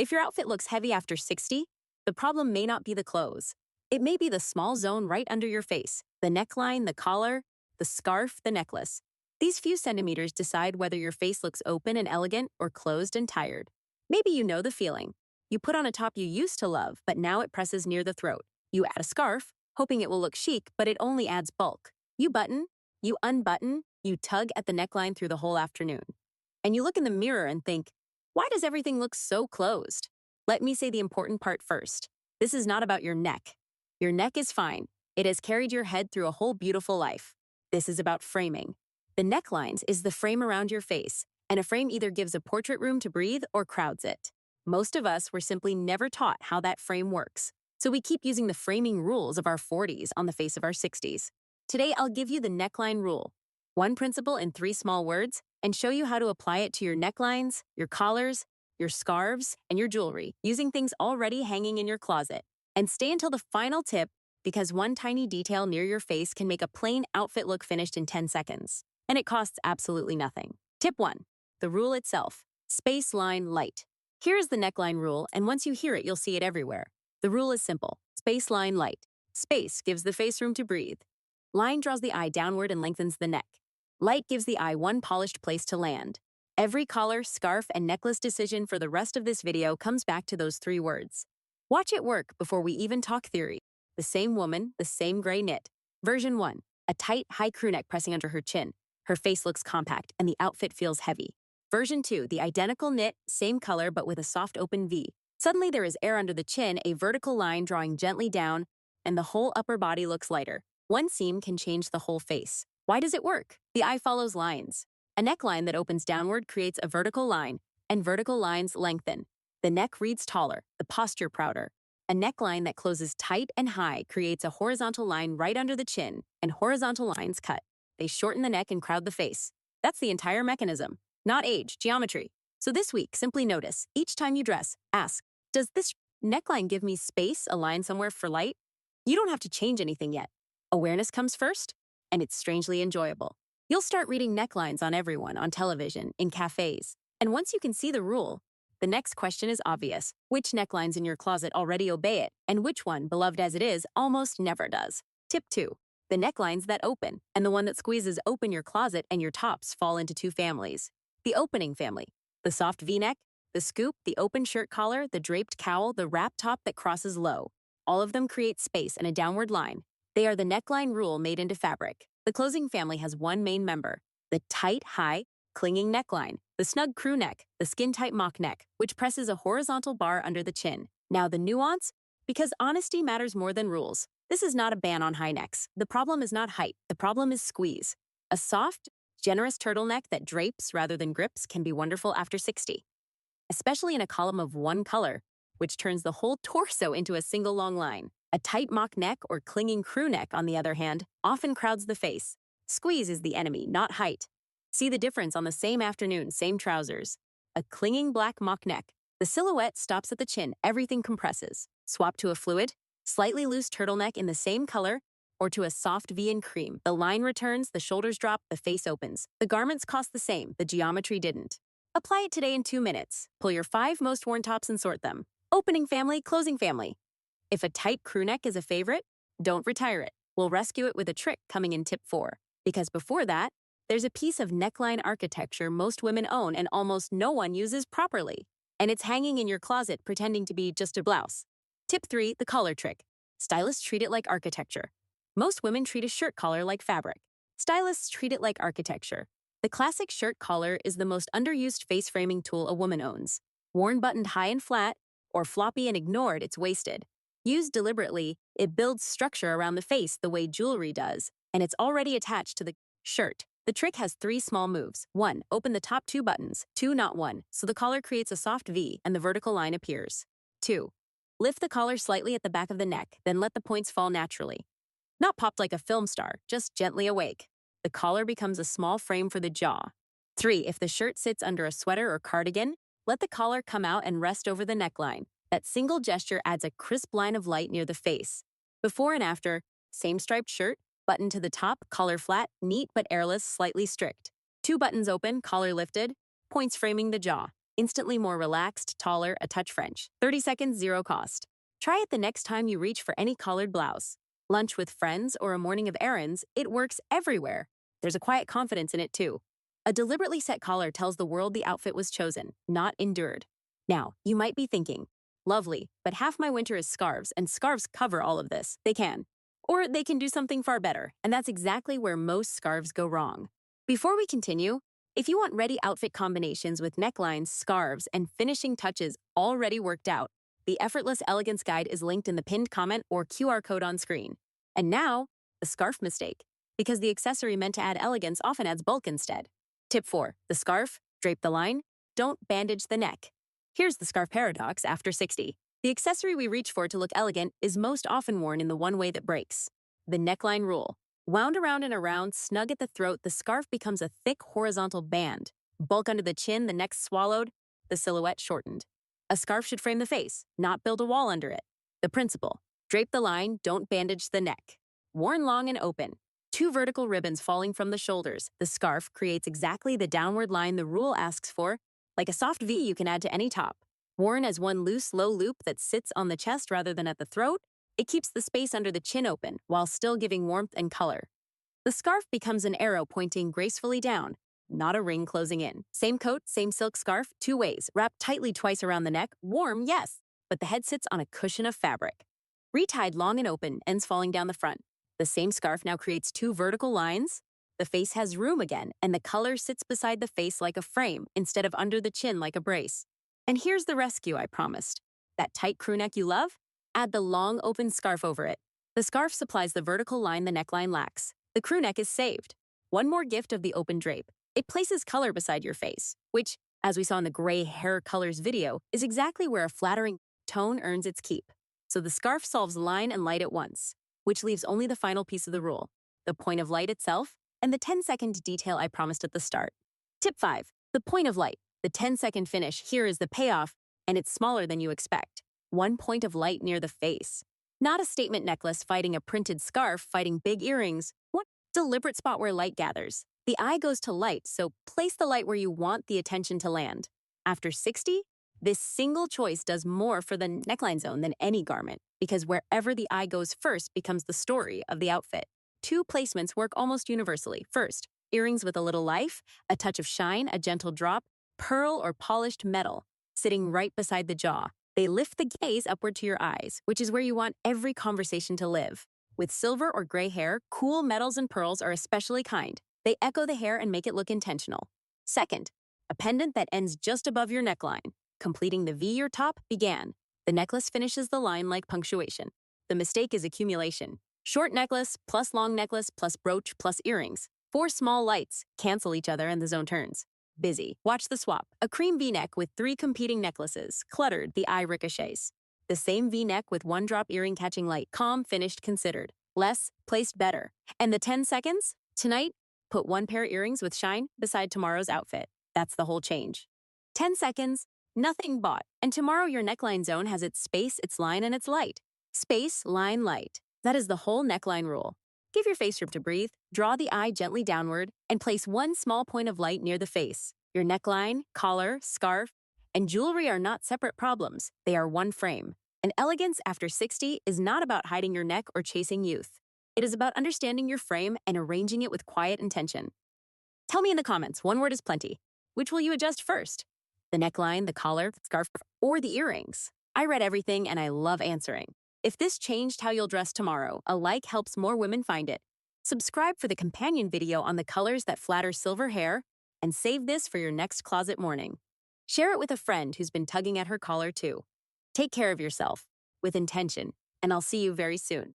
If your outfit looks heavy after 60, the problem may not be the clothes. It may be the small zone right under your face, the neckline, the collar, the scarf, the necklace. These few centimeters decide whether your face looks open and elegant or closed and tired. Maybe you know the feeling. You put on a top you used to love, but now it presses near the throat. You add a scarf, hoping it will look chic, but it only adds bulk. You button, you unbutton, you tug at the neckline through the whole afternoon. And you look in the mirror and think, why does everything look so closed? Let me say the important part first. This is not about your neck. Your neck is fine. It has carried your head through a whole beautiful life. This is about framing. The necklines is the frame around your face, and a frame either gives a portrait room to breathe or crowds it. Most of us were simply never taught how that frame works, so we keep using the framing rules of our 40s on the face of our 60s. Today, I'll give you the neckline rule, one principle in 3 small words, and show you how to apply it to your necklines, your collars, your scarves, and your jewelry, using things already hanging in your closet. And stay until the final tip, because one tiny detail near your face can make a plain outfit look finished in 10 seconds. And it costs absolutely nothing. Tip 1. The rule itself. Space line light. Here is the neckline rule, and once you hear it, you'll see it everywhere. The rule is simple. Space line light. Space gives the face room to breathe. Line draws the eye downward and lengthens the neck. Light gives the eye one polished place to land. Every collar, scarf, and necklace decision for the rest of this video comes back to those 3 words. Watch it work before we even talk theory. The same woman, the same gray knit. Version 1. A tight, high crew neck pressing under her chin. Her face looks compact, and the outfit feels heavy. Version 2. The identical knit, same color, but with a soft open V. Suddenly there is air under the chin, a vertical line drawing gently down, and the whole upper body looks lighter. One seam can change the whole face. Why does it work? The eye follows lines. A neckline that opens downward creates a vertical line, and vertical lines lengthen. The neck reads taller, the posture prouder. A neckline that closes tight and high creates a horizontal line right under the chin, and horizontal lines cut. They shorten the neck and crowd the face. That's the entire mechanism, not age, geometry. So this week, simply notice, each time you dress, ask, does this neckline give me space, a line somewhere for light? You don't have to change anything yet. Awareness comes first, and it's strangely enjoyable. You'll start reading necklines on everyone, on television, in cafes. And once you can see the rule, the next question is obvious. Which necklines in your closet already obey it, and which one, beloved as it is, almost never does? Tip 2. The necklines that open, and the one that squeezes open your closet and your tops fall into 2 families. The opening family. The soft V-neck, the scoop, the open shirt collar, the draped cowl, the wrap top that crosses low. All of them create space and a downward line. They are the neckline rule made into fabric. The closing family has one main member, the tight, high, clinging neckline, the snug crew neck, the skin-tight mock neck, which presses a horizontal bar under the chin. Now the nuance? Because honesty matters more than rules. This is not a ban on high necks. The problem is not height. The problem is squeeze. A soft, generous turtleneck that drapes rather than grips can be wonderful after 60, especially in a column of one color, which turns the whole torso into a single long line. A tight mock neck or clinging crew neck, on the other hand, often crowds the face. Squeeze is the enemy, not height. See the difference on the same afternoon, same trousers. A clinging black mock neck. The silhouette stops at the chin, everything compresses. Swap to a fluid, slightly loose turtleneck in the same color, or to a soft V in cream. The line returns, the shoulders drop, the face opens. The garments cost the same, the geometry didn't. Apply it today in 2 minutes. Pull your 5 most worn tops and sort them. Opening family, closing family. If a tight crew neck is a favorite, don't retire it. We'll rescue it with a trick coming in tip 4. Because before that, there's a piece of neckline architecture most women own and almost no one uses properly. And it's hanging in your closet pretending to be just a blouse. Tip 3, the collar trick. Stylists treat it like architecture. Most women treat a shirt collar like fabric. Stylists treat it like architecture. The classic shirt collar is the most underused face framing tool a woman owns. Worn buttoned high and flat, or floppy and ignored, it's wasted. Used deliberately, it builds structure around the face the way jewelry does, and it's already attached to the shirt. The trick has 3 small moves. 1. Open the top 2 buttons. 2, not 1, so the collar creates a soft V and the vertical line appears. 2. Lift the collar slightly at the back of the neck, then let the points fall naturally. Not popped like a film star, just gently awake. The collar becomes a small frame for the jaw. 3. If the shirt sits under a sweater or cardigan, let the collar come out and rest over the neckline. That single gesture adds a crisp line of light near the face. Before and after, same striped shirt, button to the top, collar flat, neat but airless, slightly strict. 2 buttons open, collar lifted, points framing the jaw. Instantly more relaxed, taller, a touch French. 30 seconds, zero cost. Try it the next time you reach for any collared blouse. Lunch with friends or a morning of errands, it works everywhere. There's a quiet confidence in it too. A deliberately set collar tells the world the outfit was chosen, not endured. Now, you might be thinking, lovely, but half my winter is scarves, and scarves cover all of this. They can. Or they can do something far better, and that's exactly where most scarves go wrong. Before we continue, if you want ready outfit combinations with necklines, scarves, and finishing touches already worked out, the Effortless Elegance Guide is linked in the pinned comment or QR code on screen. And now, the scarf mistake, because the accessory meant to add elegance often adds bulk instead. Tip 4. The scarf, drape the line, don't bandage the neck. Here's the scarf paradox after 60. The accessory we reach for to look elegant is most often worn in the one way that breaks. The neckline rule. Wound around and around, snug at the throat, the scarf becomes a thick horizontal band. Bulk under the chin, the neck swallowed, the silhouette shortened. A scarf should frame the face, not build a wall under it. The principle. Drape the line, don't bandage the neck. Worn long and open. 2 vertical ribbons falling from the shoulders. The scarf creates exactly the downward line the rule asks for, like a soft V you can add to any top. Worn as one loose, low loop that sits on the chest rather than at the throat, it keeps the space under the chin open while still giving warmth and color. The scarf becomes an arrow pointing gracefully down, not a ring closing in. Same coat, same silk scarf, 2 ways. Wrapped tightly twice around the neck. Warm, yes, but the head sits on a cushion of fabric. Retied long and open, ends falling down the front. The same scarf now creates 2 vertical lines. The face has room again, and the color sits beside the face like a frame instead of under the chin like a brace. And here's the rescue I promised. That tight crew neck you love? Add the long, open scarf over it. The scarf supplies the vertical line the neckline lacks. The crew neck is saved. One more gift of the open drape. It places color beside your face, which, as we saw in the gray hair colors video, is exactly where a flattering tone earns its keep. So the scarf solves line and light at once, which leaves only the final piece of the rule, the point of light itself, and the 10-second detail I promised at the start. Tip 5. The point of light. The 10-second finish here is the payoff, and it's smaller than you expect. 1 point of light near the face. Not a statement necklace fighting a printed scarf fighting big earrings. One deliberate spot where light gathers. The eye goes to light, so place the light where you want the attention to land. After 60, this single choice does more for the neckline zone than any garment, because wherever the eye goes first becomes the story of the outfit. 2 placements work almost universally. First, earrings with a little life, a touch of shine, a gentle drop, pearl or polished metal, sitting right beside the jaw. They lift the gaze upward to your eyes, which is where you want every conversation to live. With silver or gray hair, cool metals and pearls are especially kind. They echo the hair and make it look intentional. Second, a pendant that ends just above your neckline, completing the V your top began. The necklace finishes the line like punctuation. The mistake is accumulation. Short necklace plus long necklace plus brooch plus earrings. 4 small lights cancel each other and the zone turns. Busy. Watch the swap. A cream V-neck with 3 competing necklaces. Cluttered, the eye ricochets. The same V-neck with 1 drop earring catching light. Calm, finished, considered. Less, placed better. And the 10 seconds? Tonight, put 1 pair of earrings with shine beside tomorrow's outfit. That's the whole change. 10 seconds, nothing bought. And tomorrow your neckline zone has its space, its line, and its light. Space, line, light. That is the whole neckline rule. Give your face room to breathe, draw the eye gently downward, and place 1 small point of light near the face. Your neckline, collar, scarf, and jewelry are not separate problems. They are one frame. And elegance after 60 is not about hiding your neck or chasing youth. It is about understanding your frame and arranging it with quiet intention. Tell me in the comments, 1 word is plenty. Which will you adjust first? The neckline, the collar, the scarf, or the earrings? I read everything and I love answering. If this changed how you'll dress tomorrow, a like helps more women find it. Subscribe for the companion video on the colors that flatter silver hair, and save this for your next closet morning. Share it with a friend who's been tugging at her collar too. Take care of yourself, with intention, and I'll see you very soon.